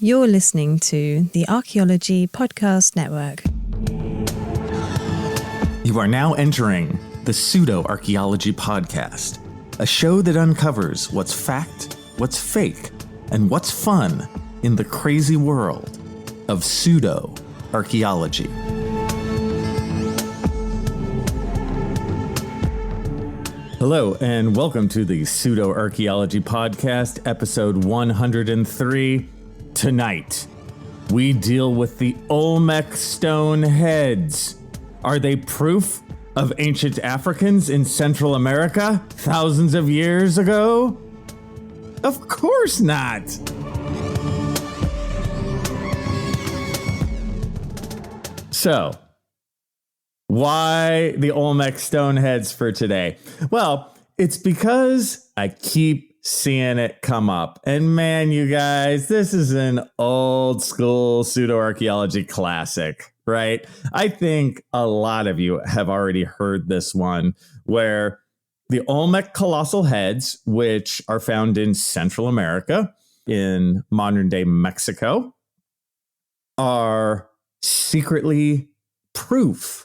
You're listening to the Archaeology Podcast Network. You are now entering the Pseudo-Archaeology Podcast, a show that uncovers what's fact, what's fake, and what's fun in the crazy world of pseudo-archaeology. Hello, and welcome to the Pseudo-Archaeology Podcast, episode 103. Tonight, we deal with the Olmec Stone Heads. Are they proof of ancient Africans in Central America thousands of years ago? Of course not. So, why the Olmec Stone Heads for today? Well, it's because I keep seeing it come up. And man, you guys, this is an old school pseudo-archaeology classic, right? I think a lot of you have already heard this one, where the Olmec Colossal Heads, which are found in Central America, in modern-day Mexico, are secretly proof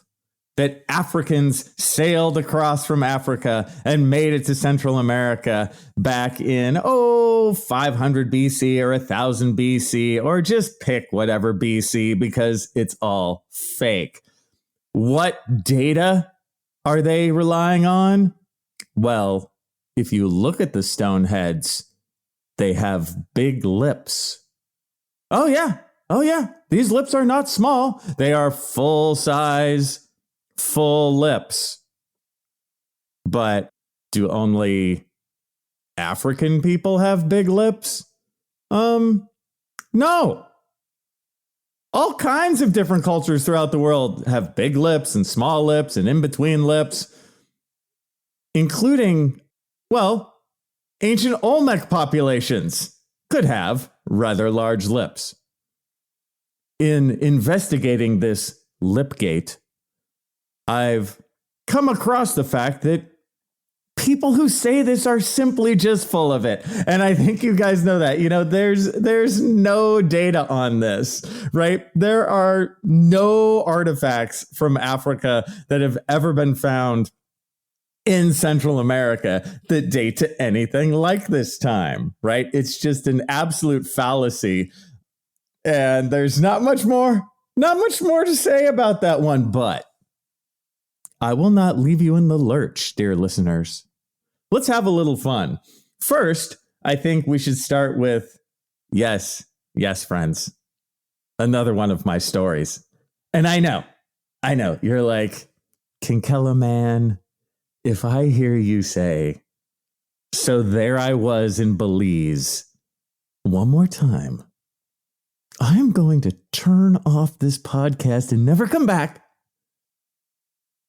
that Africans sailed across from Africa and made it to Central America back in, 500 BC or 1000 BC, or just pick whatever BC because it's all fake. What data are they relying on? Well, if you look at the stone heads, they have big lips. Oh yeah. These lips are not small. They are full size, full lips. But do only African people have big lips? No. All kinds of different cultures throughout the world have big lips and small lips and in-between lips, including, ancient Olmec populations could have rather large lips. In investigating this lipgate, I've come across the fact that people who say this are simply just full of it. And I think you guys know that. There's no data on this, right? There are no artifacts from Africa that have ever been found in Central America that date to anything like this time, right? It's just an absolute fallacy. And there's not much more to say about that one, but I will not leave you in the lurch, dear listeners. Let's have a little fun. First, I think we should start with, yes, friends, another one of my stories. And I know, you're like, Kinkella man, if I hear you say, so there I was in Belize, one more time, I'm going to turn off this podcast and never come back.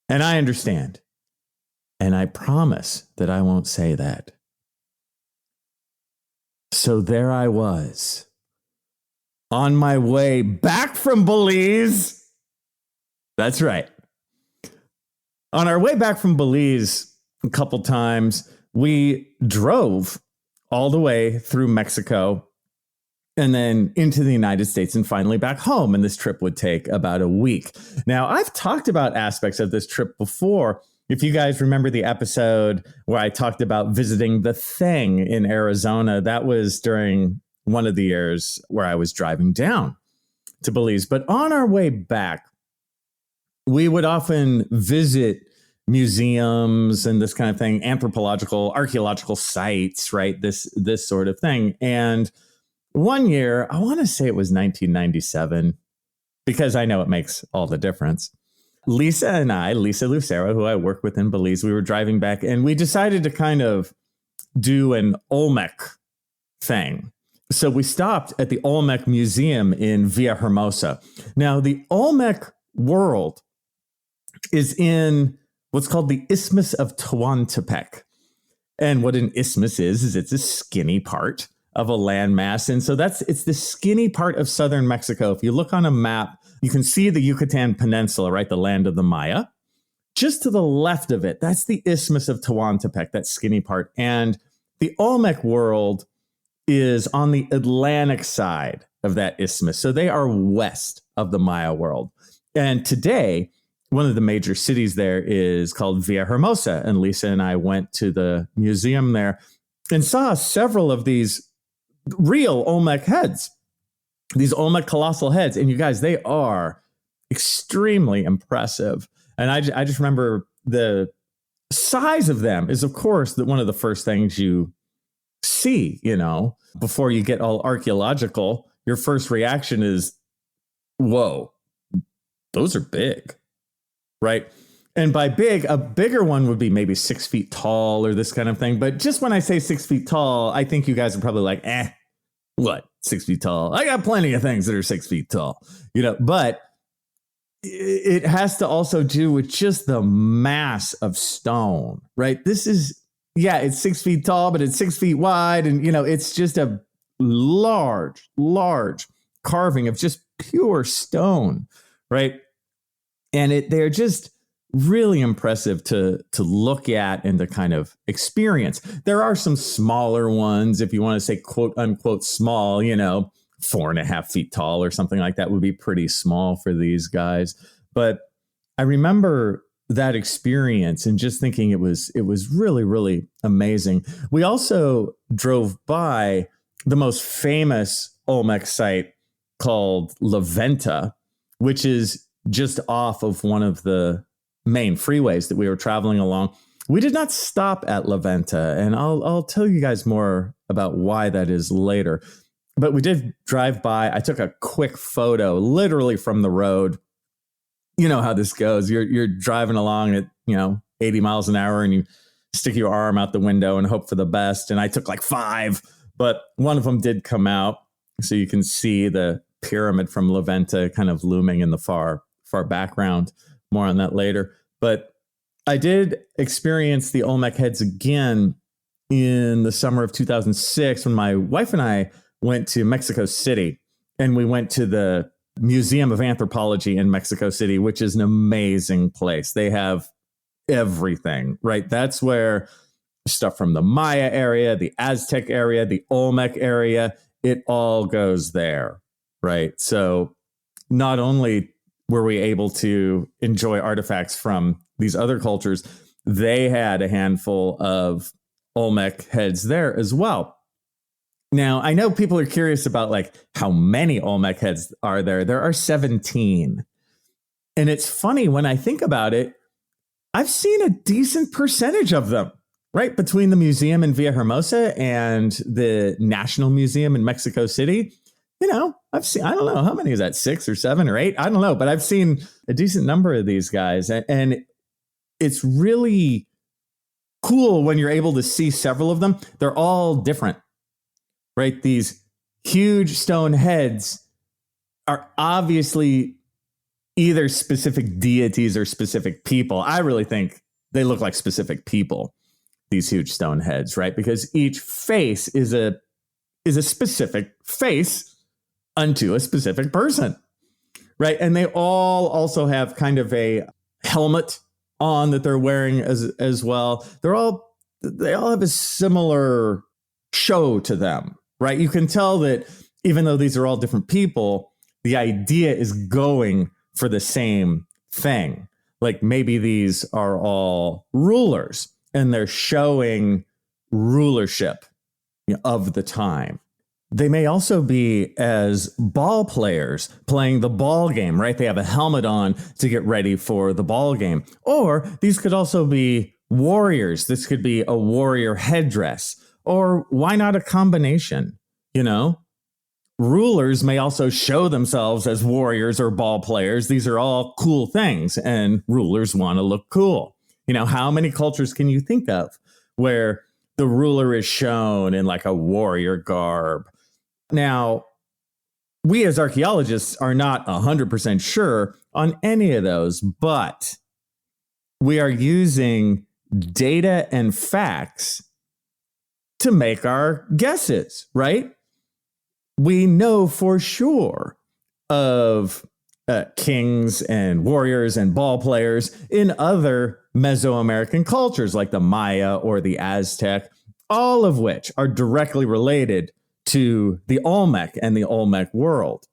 And I understand. And I promise that I won't say that. So there I was, on my way back from Belize. That's right. On our way back from Belize, a couple times, we drove all the way through Mexico and then into the United States and finally back home. And this trip would take about a week. Now, I've talked about aspects of this trip before. If you guys remember the episode where I talked about visiting the Thing in Arizona, that was during one of the years where I was driving down to Belize. But on our way back, we would often visit museums and this kind of thing, anthropological, archaeological sites, right? This sort of thing. And one year, I want to say it was 1997, because I know it makes all the difference. Lisa and I, Lisa Lucero, who I work with in Belize, we were driving back and we decided to kind of do an Olmec thing. So we stopped at the Olmec Museum in Villahermosa. Now, the Olmec world is in what's called the Isthmus of Tehuantepec. And what an isthmus is it's a skinny part of a landmass. And so it's the skinny part of southern Mexico. If you look on a map, you can see the Yucatan Peninsula, right? The land of the Maya. Just to the left of it, that's the Isthmus of Tehuantepec, that skinny part. And the Olmec world is on the Atlantic side of that isthmus. So they are west of the Maya world. And today, one of the major cities there is called Villahermosa. And Lisa and I went to the museum there and saw several of these real Olmec heads, these Olmec colossal heads. And you guys, they are extremely impressive. And I just remember the size of them is, of course, one of the first things you see, before you get all archaeological. Your first reaction is, whoa, those are big, right? And by big, a bigger one would be maybe 6 feet tall or this kind of thing. But just when I say 6 feet tall, I think you guys are probably like, what, 6 feet tall? I got plenty of things that are 6 feet tall, but it has to also do with just the mass of stone, right? This is, it's 6 feet tall, but it's 6 feet wide. And, it's just a large carving of just pure stone, right? And they're just really impressive to look at and to kind of experience. There are some smaller ones, if you want to say quote unquote small, 4.5 feet tall or something like that would be pretty small for these guys. But I remember that experience and just thinking it was really, really amazing. We also drove by the most famous Olmec site called La Venta, which is just off of one of the main freeways that we were traveling along. We did not stop at La Venta, and I'll tell you guys more about why that is later. But we did drive by. I took a quick photo, literally from the road. You know how this goes. You're driving along at 80 miles an hour, and you stick your arm out the window and hope for the best. And I took like 5, but one of them did come out, so you can see the pyramid from La Venta kind of looming in the far background. More on that later. But I did experience the Olmec heads again in the summer of 2006 when my wife and I went to Mexico City, and we went to the Museum of Anthropology in Mexico City, which is an amazing place. They have everything, right? That's where stuff from the Maya area, the Aztec area, the Olmec area, it all goes there, right? So not only were we able to enjoy artifacts from these other cultures, they had a handful of Olmec heads there as well. Now, I know people are curious about like how many Olmec heads are there. There are 17. And it's funny when I think about it, I've seen a decent percentage of them, right? Between the museum in Villahermosa and the National Museum in Mexico City. I've seen, I don't know, how many is that? 6 or 7 or 8? I don't know, but I've seen a decent number of these guys. And it's really cool when you're able to see several of them. They're all different, right? These huge stone heads are obviously either specific deities or specific people. I really think they look like specific people, these huge stone heads, right? Because each face is a specific face unto a specific person, right? And they all also have kind of a helmet on that they're wearing as well. They all have a similar show to them, right? You can tell that even though these are all different people, the idea is going for the same thing. Like maybe these are all rulers and they're showing rulership of the time. They may also be as ball players playing the ball game, right? They have a helmet on to get ready for the ball game. Or these could also be warriors. This could be a warrior headdress. Or why not a combination? Rulers may also show themselves as warriors or ball players. These are all cool things, and rulers want to look cool. How many cultures can you think of where the ruler is shown in like a warrior garb? Now, we as archaeologists are not 100% sure on any of those, but we are using data and facts to make our guesses, right? We know for sure of kings and warriors and ball players in other Mesoamerican cultures like the Maya or the Aztec, all of which are directly related to the Olmec and the Olmec world.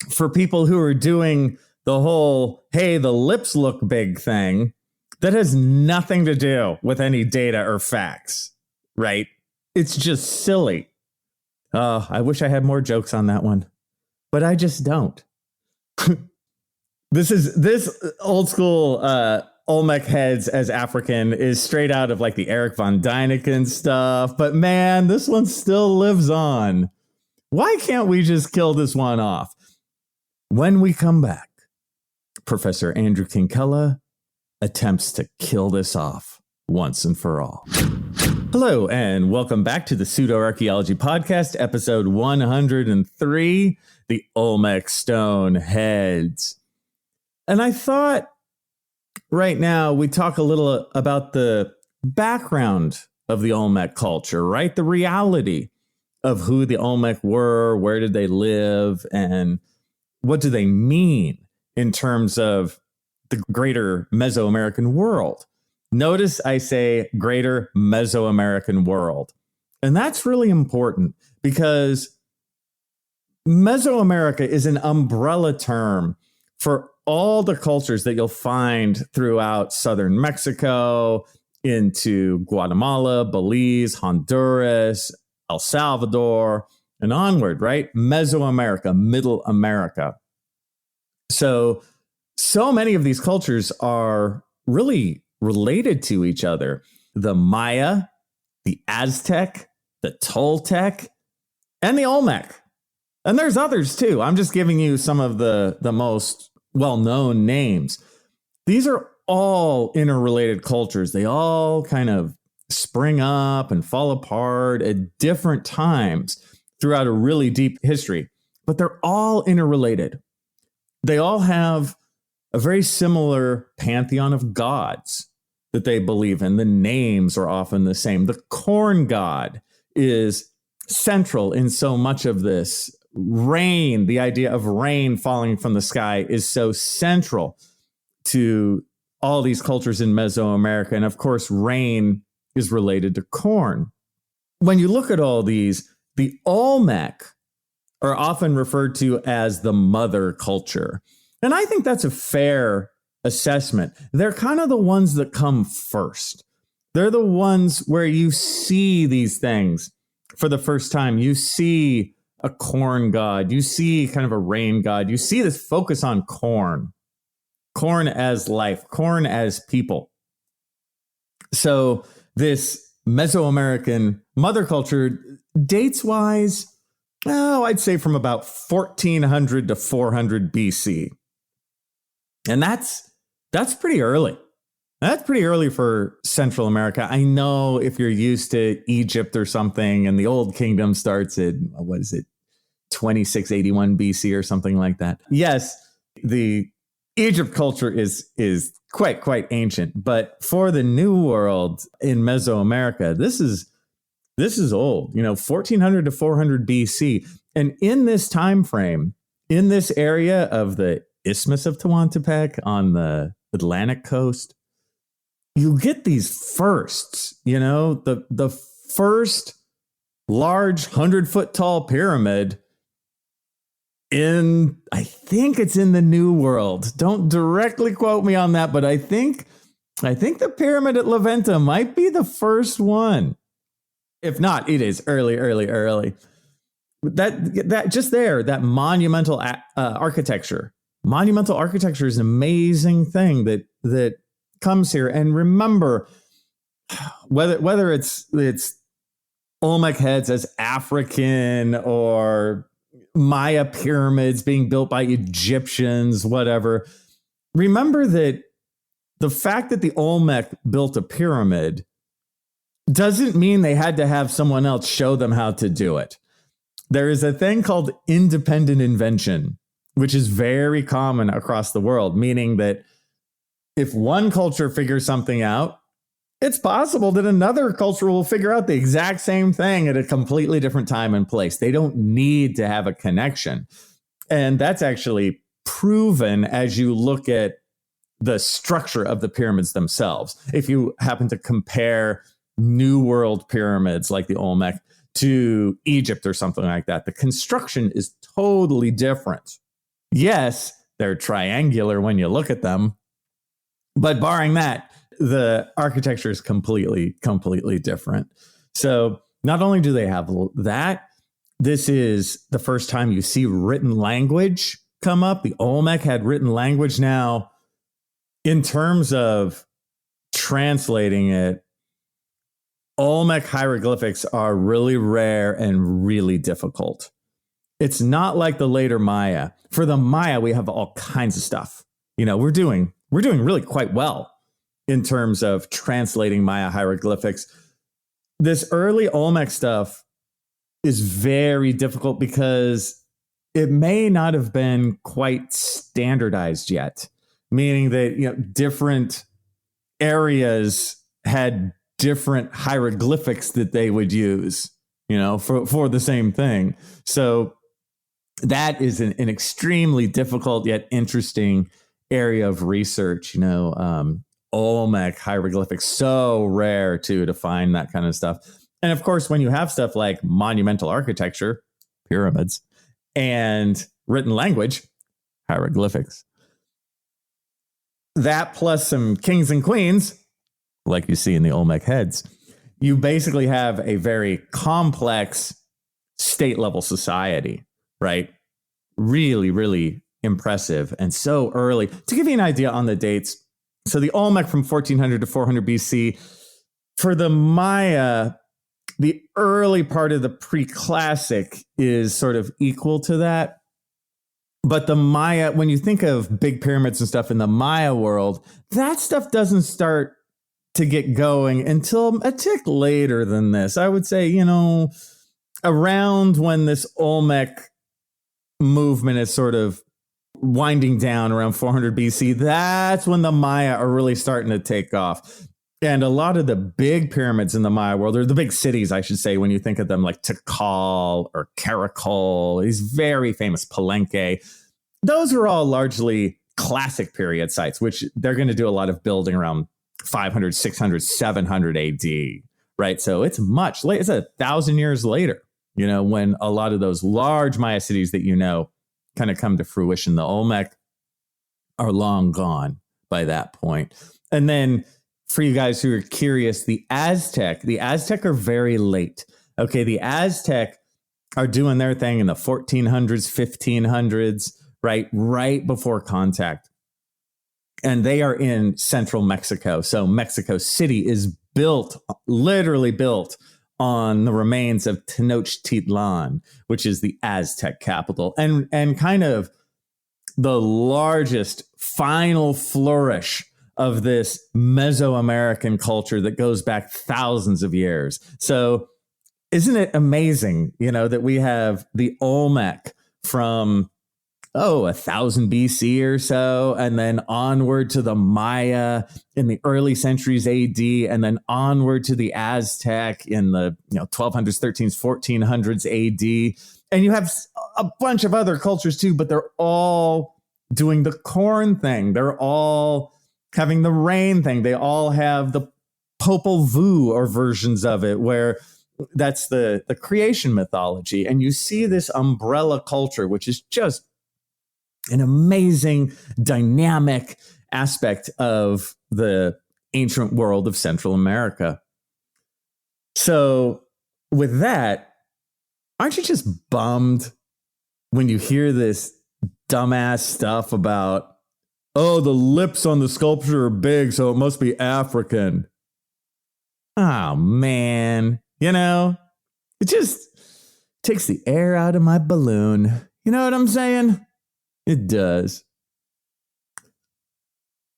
For people who are doing the whole, hey, the lips look big thing, that has nothing to do with any data or facts, right? It's just silly. I wish I had more jokes on that one, but I just don't. This old school Olmec heads as African is straight out of like the Eric von Däniken stuff. But man, this one still lives on. Why can't we just kill this one off? When we come back, Professor Andrew Kinkella attempts to kill this off once and for all. Hello, and welcome back to the Pseudo-Archaeology Podcast, episode 103, the Olmec Stone Heads. And I thought right now we talk a little about the background of the Olmec culture, right? The reality of who the Olmec were, where did they live, and what do they mean in terms of the greater Mesoamerican world. Notice I say greater Mesoamerican world. And that's really important because Mesoamerica is an umbrella term for all the cultures that you'll find throughout southern Mexico, into Guatemala, Belize, Honduras, El Salvador, and onward, right? Mesoamerica, Middle America. So many of these cultures are really related to each other. The Maya, the Aztec, the Toltec, and the Olmec. And there's others too. I'm just giving you some of the most well-known names. These are all interrelated cultures. They all kind of spring up and fall apart at different times throughout a really deep history, but they're all interrelated. They all have a very similar pantheon of gods that they believe in. The names are often the same. The corn god is central in so much of this. Rain, the idea of rain falling from the sky, is so central to all these cultures in Mesoamerica. And of course, rain is related to corn. When you look at all these, the Olmec are often referred to as the mother culture. And I think that's a fair assessment. They're kind of the ones that come first. They're the ones where you see these things for the first time. You see a corn god. You see kind of a rain god. You see this focus on corn. Corn as life. Corn as people. So this Mesoamerican mother culture, dates-wise, I'd say from about 1400 to 400 BC. And that's pretty early. That's pretty early for Central America. I know if you're used to Egypt or something, and the Old Kingdom starts at, 2681 BC or something like that. Yes, the Egypt culture is quite ancient, but for the New World in Mesoamerica, this is old. 1400 to 400 BC, and in this time frame, in this area of the Isthmus of Tehuantepec on the Atlantic coast, you get these firsts. The first large 100-foot tall pyramid I think it's in the New World. Don't directly quote me on that, but I think the pyramid at La Venta might be the first one. If not, it is early. That just there, that monumental architecture. Monumental architecture is an amazing thing that comes here. And remember, whether it's Olmec heads as African or Maya pyramids being built by Egyptians, whatever. Remember that the fact that the Olmec built a pyramid doesn't mean they had to have someone else show them how to do it. There is a thing called independent invention, which is very common across the world, meaning that if one culture figures something out, it's possible that another culture will figure out the exact same thing at a completely different time and place. They don't need to have a connection. And that's actually proven as you look at the structure of the pyramids themselves. If you happen to compare New World pyramids like the Olmec to Egypt or something like that. The construction is totally different. Yes, they're triangular when you look at them, but barring that, the architecture is completely different. So not only do they have that, this is the first time you see written language come up. The Olmec had written language. Now, in terms of translating it, Olmec hieroglyphics are really rare and really difficult. It's not like the later Maya. For the Maya, we have all kinds of stuff. We're doing really quite well in terms of translating Maya hieroglyphics. This early Olmec stuff is very difficult because it may not have been quite standardized yet, meaning that different areas had different hieroglyphics that they would use, for the same thing. So that is an extremely difficult yet interesting area of research. Olmec hieroglyphics, so rare to find that kind of stuff. And of course, when you have stuff like monumental architecture, pyramids, and written language, hieroglyphics, that plus some kings and queens, like you see in the Olmec heads, you basically have a very complex state-level society, right? Really, really impressive and so early. To give you an idea on the dates, so the Olmec from 1400 to 400 BC. For the Maya, the early part of the pre-classic is sort of equal to that. But the Maya, when you think of big pyramids and stuff in the Maya world, that stuff doesn't start to get going until a tick later than this. I would say, around when this Olmec movement is sort of winding down around 400 BC, that's when the Maya are really starting to take off. And a lot of the big pyramids in the Maya world, or the big cities, I should say, when you think of them, like Tikal or Karakol, these very famous Palenque, those are all largely classic period sites, which they're going to do a lot of building around 500, 600, 700 AD, right? So it's much late. It's 1,000 years later, when a lot of those large Maya cities that kind of come to fruition. The Olmec are long gone by that point. And then for you guys who are curious, the Aztec are very late. Okay, the Aztec are doing their thing in the 1400s, 1500s, right before contact. And they are in central Mexico. So Mexico City is literally built on the remains of Tenochtitlan, which is the Aztec capital, and kind of the largest final flourish of this Mesoamerican culture that goes back thousands of years. So isn't it amazing, that we have the Olmec from 1,000 BC or so, and then onward to the Maya in the early centuries AD, and then onward to the Aztec in the 1200s, 1300s, 1400s AD. And you have a bunch of other cultures too, but they're all doing the corn thing. They're all having the rain thing. They all have the Popol Vuh or versions of it, where that's the creation mythology. And you see this umbrella culture, which is just an amazing dynamic aspect of the ancient world of Central America. So with that, aren't you just bummed when you hear this dumbass stuff about, the lips on the sculpture are big, so it must be African? Oh, man. It just takes the air out of my balloon. You know what I'm saying? It does.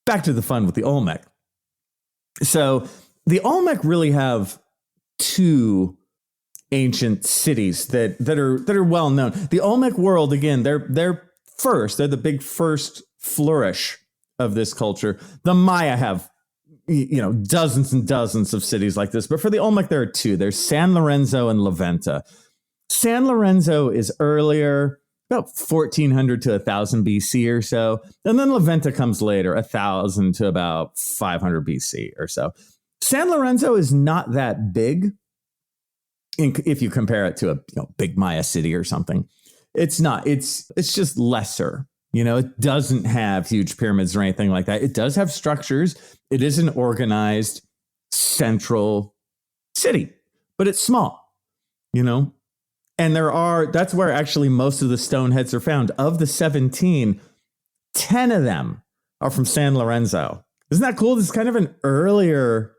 Back to the fun with the Olmec. So the Olmec really have two ancient cities that are well known. The Olmec world, again, they're the big first flourish of this culture. The Maya have dozens and dozens of cities like this, but for the Olmec there are two. There's San Lorenzo and La Venta. San Lorenzo is earlier, about 1400 to 1000 BC or so. And then La Venta comes later, 1000 to about 500 BC or so. San Lorenzo is not that big. if you compare it to a big Maya city or something. It's not. It's just lesser. It doesn't have huge pyramids or anything like that. It does have structures. It is an organized central city, but it's small, and that's where actually most of the stone heads are found. Of the 17, 10 of them are from San Lorenzo. Isn't that cool? This is kind of an earlier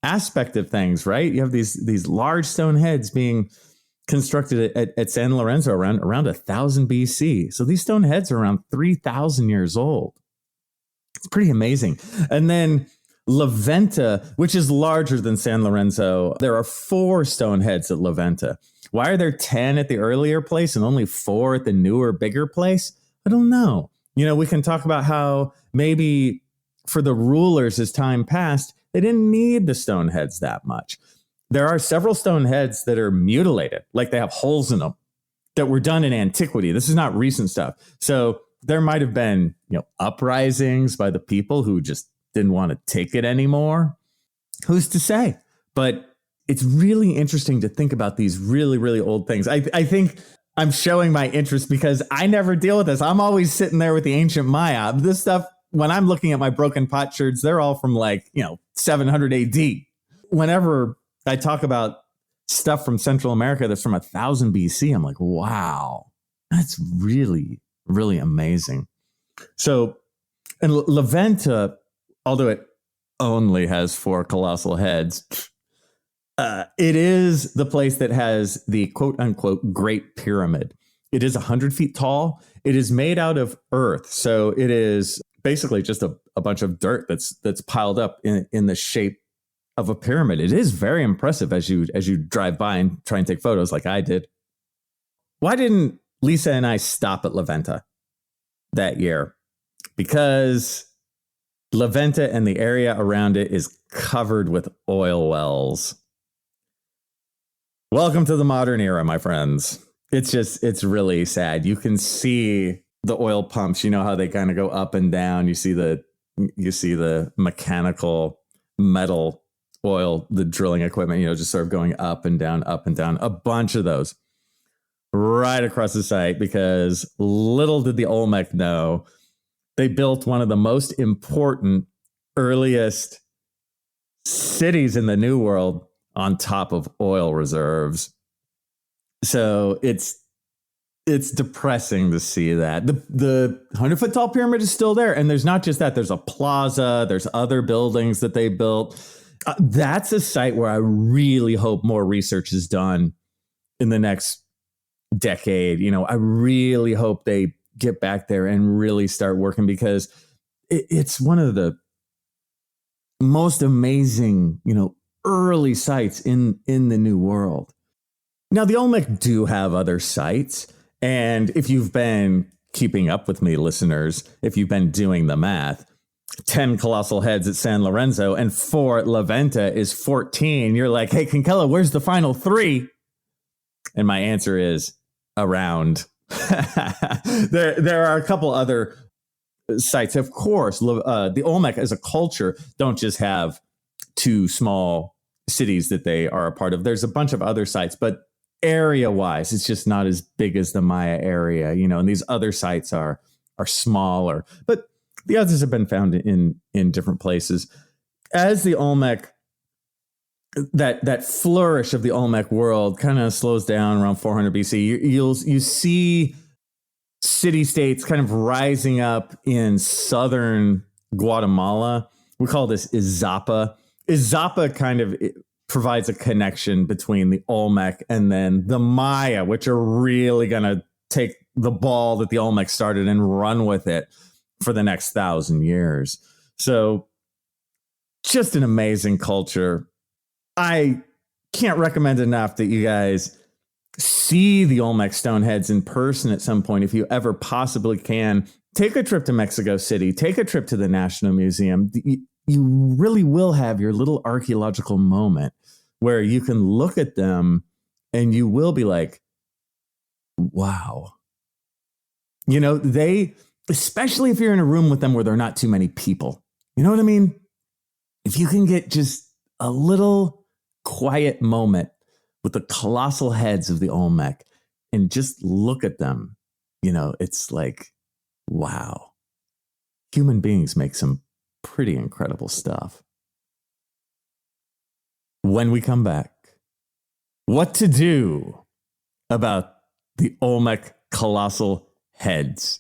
aspect of things, right? You have these large stone heads being constructed at San Lorenzo around 1000 BC. So these stone heads are around 3,000 years old. It's pretty amazing. And then La Venta, which is larger than San Lorenzo, there are 4 stone heads at La Venta. Why are there 10 at the earlier place and only 4 at the newer, bigger place? I don't know. We can talk about how maybe for the rulers as time passed, they didn't need the stone heads that much. There are several stone heads that are mutilated, like they have holes in them, that were done in antiquity. This is not recent stuff. So there might have been, uprisings by the people who just didn't want to take it anymore. Who's to say? But it's really interesting to think about these really, really old things. I think I'm showing my interest because I never deal with this. I'm always sitting there with the ancient Maya. This stuff, when I'm looking at my broken potsherds, they're all from 700 AD. Whenever I talk about stuff from Central America that's from 1000 BC, I'm like, wow, that's really, really amazing. So, and La Venta, although it only has 4 colossal heads, it is the place that has the quote unquote Great Pyramid. It is 100 feet tall. It is made out of earth. So it is basically just a bunch of dirt that's piled up in the shape of a pyramid. It is very impressive as you drive by and try and take photos like I did. Why didn't Lisa and I stop at La Venta that year? Because La Venta and the area around it is covered with oil wells. Welcome to the modern era, my friends. It's really sad. You can see the oil pumps, how they kind of go up and down. You see the mechanical metal oil, the drilling equipment, just sort of going up and down, a bunch of those right across the site, because little did the Olmec know, they built one of the most important, earliest cities in the New World on top of oil reserves. So it's depressing to see that. The 100-foot tall pyramid is still there. And there's not just that. There's a plaza. There's other buildings that they built. That's a site where I really hope more research is done in the next decade. I really hope they get back there and really start working, because it's one of the most amazing, early sites in the New World. Now, the Olmec do have other sites. And if you've been keeping up with me, listeners, if you've been doing the math, 10 colossal heads at San Lorenzo and 4 at La Venta is 14. You're like, hey, Kinkella, where's the final 3? And my answer is around. There are a couple other sites. Of course, the Olmec as a culture don't just have 2 small cities that they are a part of. There's a bunch of other sites, but area-wise, it's just not as big as the Maya area, and these other sites are smaller. But the others have been found in different places. As the Olmec, that flourish of the Olmec world kind of slows down around 400 BC. You see city-states kind of rising up in southern Guatemala. We call this Izapa. Izapa kind of provides a connection between the Olmec and then the Maya, which are really going to take the ball that the Olmec started and run with it for the next 1,000 years. So just an amazing culture. I can't recommend enough that you guys see the Olmec Stoneheads in person at some point if you ever possibly can. Take a trip to Mexico City. Take a trip to the National Museum. You really will have your little archaeological moment where you can look at them and you will be like, wow. They, especially if you're in a room with them where there are not too many people, you know what I mean? If you can get just a little quiet moment with the colossal heads of the Olmec and just look at them, it's like, wow. Human beings make some pretty incredible stuff. When we come back, what to do about the Olmec colossal heads.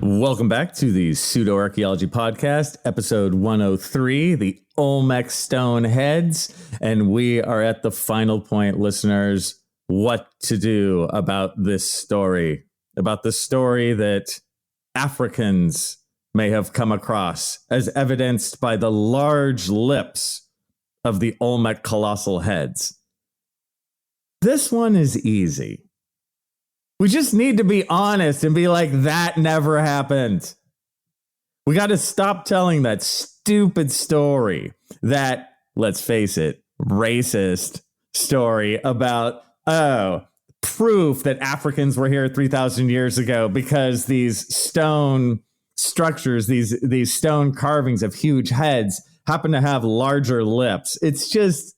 Welcome back to the Pseudo Archaeology Podcast, episode 103, the Olmec Stone Heads. And we are at the final point, listeners, what to do about this story, about the story that Africans may have come across, as evidenced by the large lips of the Olmec colossal heads. This one is easy. We just need to be honest and be like, that never happened. We got to stop telling that stupid story, that, let's face it, racist story about, proof that Africans were here 3,000 years ago because these stone structures, these stone carvings of huge heads happen to have larger lips. It's just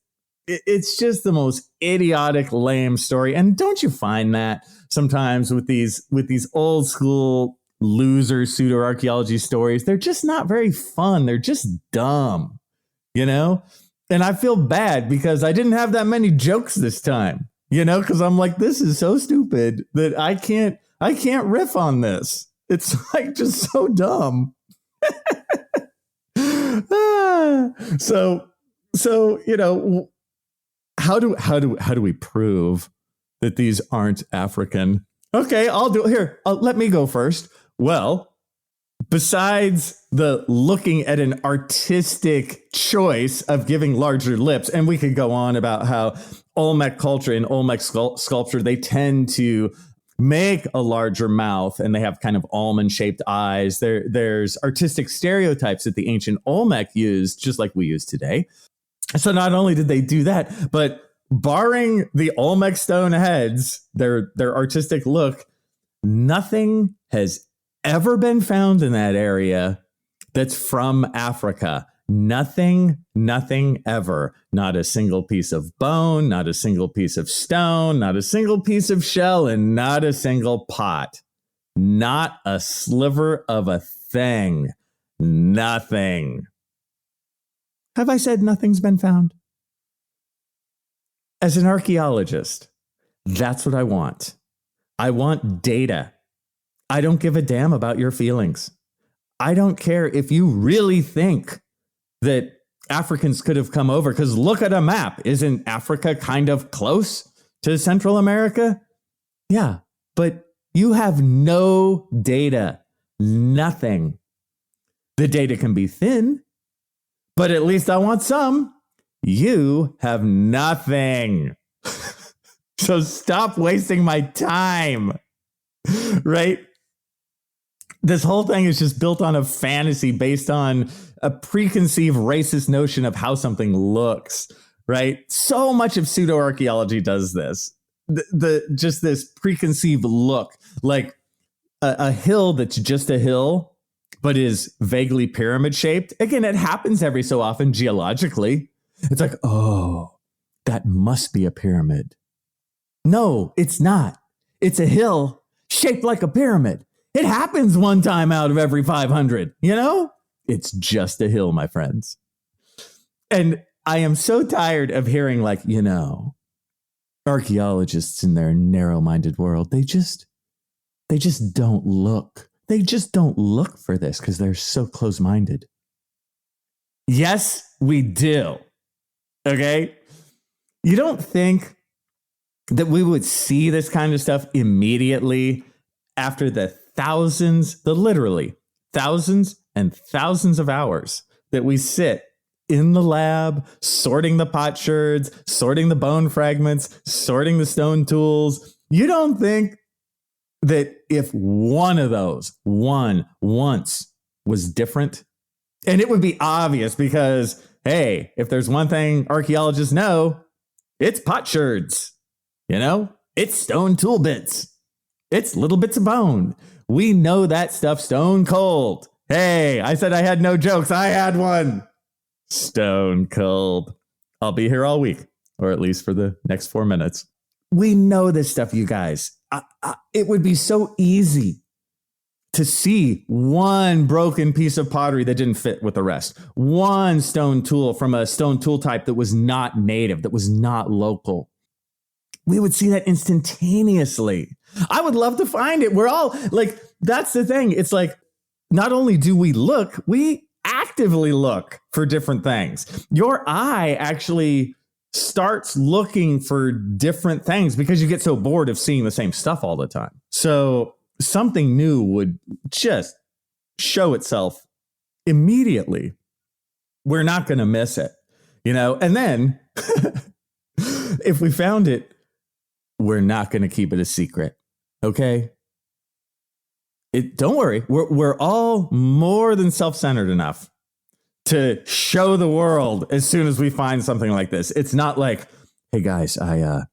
the most idiotic, lame story. And don't you find that sometimes with these old school loser pseudo archaeology stories? They're just not very fun. They're just dumb, And I feel bad because I didn't have that many jokes this time, because I'm like, this is so stupid that I can't riff on this. It's like just so dumb. So how do we prove that these aren't African? Okay, I'll do it here. Let me go first. Well, besides the looking at an artistic choice of giving larger lips, and we could go on about how Olmec culture and Olmec sculpture, they tend to make a larger mouth and they have kind of almond-shaped eyes. There's artistic stereotypes that the ancient Olmec used, just like we use today. So not only did they do that, but barring the Olmec stone heads, their artistic look, nothing has ever been found in that area that's from Africa. Nothing ever. Not a single piece of bone, not a single piece of stone, not a single piece of shell, and not a single pot. Not a sliver of a thing. Nothing. Have I said nothing's been found? As an archaeologist, that's what I want. I want data. I don't give a damn about your feelings. I don't care if you really think that Africans could have come over, because look at a map. Isn't Africa kind of close to Central America? Yeah, but you have no data. Nothing. The data can be thin, but at least I want some. You have nothing. So stop wasting my time, right? This whole thing is just built on a fantasy based on a preconceived racist notion of how something looks, right? So much of pseudo archaeology does this. Just this preconceived look, like a hill that's just a hill, but is vaguely pyramid shaped. Again, it happens every so often geologically. It's like, oh, that must be a pyramid. No, it's not. It's a hill shaped like a pyramid. It happens one time out of every 500, It's just a hill, my friends. And I am so tired of hearing archaeologists in their narrow-minded world, they just don't look. They just don't look for this because they're so close-minded. Yes, we do. Okay? You don't think that we would see this kind of stuff immediately after the literally thousands and thousands of hours that we sit in the lab, sorting the potsherds, sorting the bone fragments, sorting the stone tools. You don't think that if one of those, once, was different, and it would be obvious because, hey, if there's one thing archaeologists know, it's potsherds, it's stone tool bits, it's little bits of bone. We know that stuff stone cold. Hey, I said I had no jokes. I had one. Stone cold. I'll be here all week. or at least for the next 4 minutes. We know this stuff, you guys. It would be so easy to see one broken piece of pottery that didn't fit with the rest. One stone tool from a stone tool type that was not native, that was not local. We would see that instantaneously. I would love to find it. We're all like, that's the thing. It's like, not only do we look, we actively look for different things. Your eye actually starts looking for different things because you get so bored of seeing the same stuff all the time. So something new would just show itself immediately. We're not going to miss it, and then if we found it, we're not going to keep it a secret. Okay. Don't worry. We're all more than self-centered enough to show the world as soon as we find something like this. It's not like, hey guys, I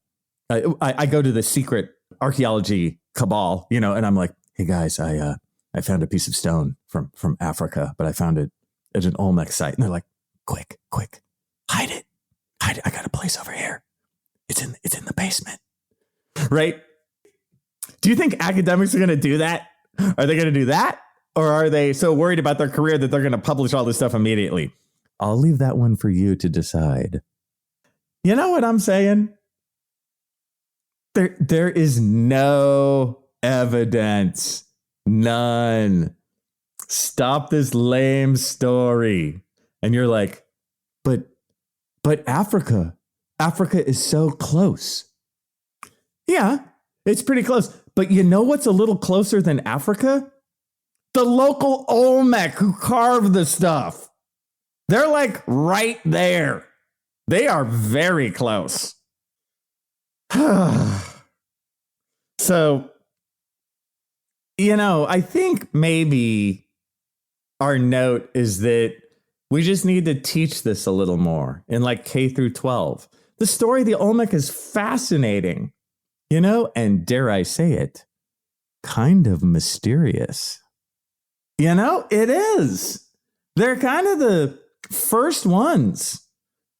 go to the secret archaeology cabal, and I'm like, hey guys, I found a piece of stone from Africa, but I found it at an Olmec site. And they're like, quick, hide it. I got a place over here. It's in the basement. Right? Do you think academics are going to do that? Are they going to do that? Or are they so worried about their career that they're going to publish all this stuff immediately? I'll leave that one for you to decide. You know what I'm saying? There is no evidence. None. Stop this lame story. And you're like, but Africa is so close. Yeah, it's pretty close. But you know what's a little closer than Africa? The local Olmec who carved the stuff. They're like right there. They are very close. So, I think maybe our note is that we just need to teach this a little more in like K through 12. The story of the Olmec is fascinating, and dare I say it, kind of mysterious. It is. They're kind of the first ones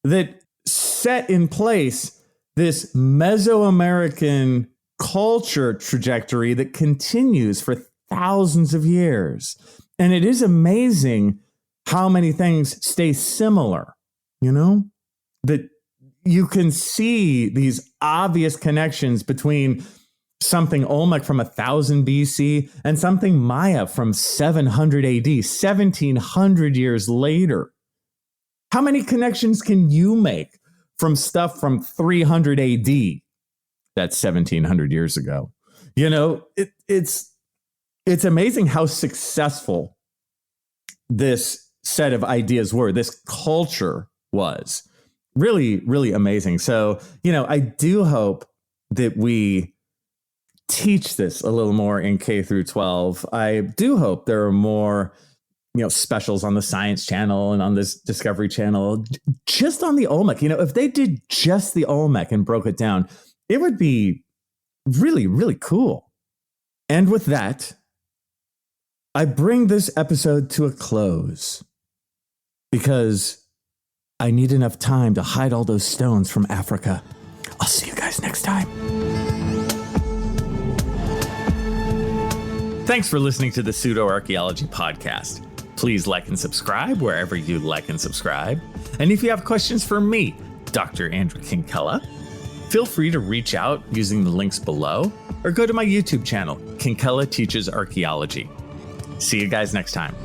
that set in place this Mesoamerican culture trajectory that continues for thousands of years. And it is amazing how many things stay similar, that you can see these obvious connections between something Olmec from 1000 BC and something Maya from 700 AD, 1700 years later. How many connections can you make from stuff from 300 AD? That's 1700 years ago. It's amazing how successful this set of ideas were, this culture was. Really, really amazing. So, I do hope that we teach this a little more in K through 12. I do hope there are more, specials on the Science Channel and on this Discovery Channel, just on the Olmec. If they did just the Olmec and broke it down, it would be really, really cool. And with that, I bring this episode to a close because I need enough time to hide all those stones from Africa. I'll see you guys next time. Thanks for listening to the Pseudo Archaeology Podcast. Please like and subscribe wherever you like and subscribe. And if you have questions for me, Dr. Andrew Kinkella, feel free to reach out using the links below or go to my YouTube channel, Kinkella Teaches Archaeology. See you guys next time.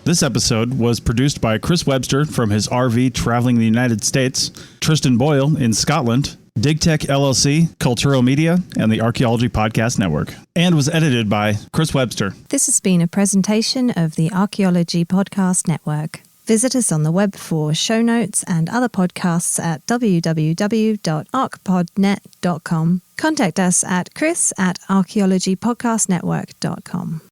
This episode was produced by Chris Webster from his RV traveling the United States, Tristan Boyle in Scotland, DigTech LLC, Culturo Media, and the Archaeology Podcast Network, and was edited by Chris Webster. This has been a presentation of the Archaeology Podcast Network. Visit us on the web for show notes and other podcasts at www.archpodnet.com. Contact us at chris@archaeologypodcastnetwork.com.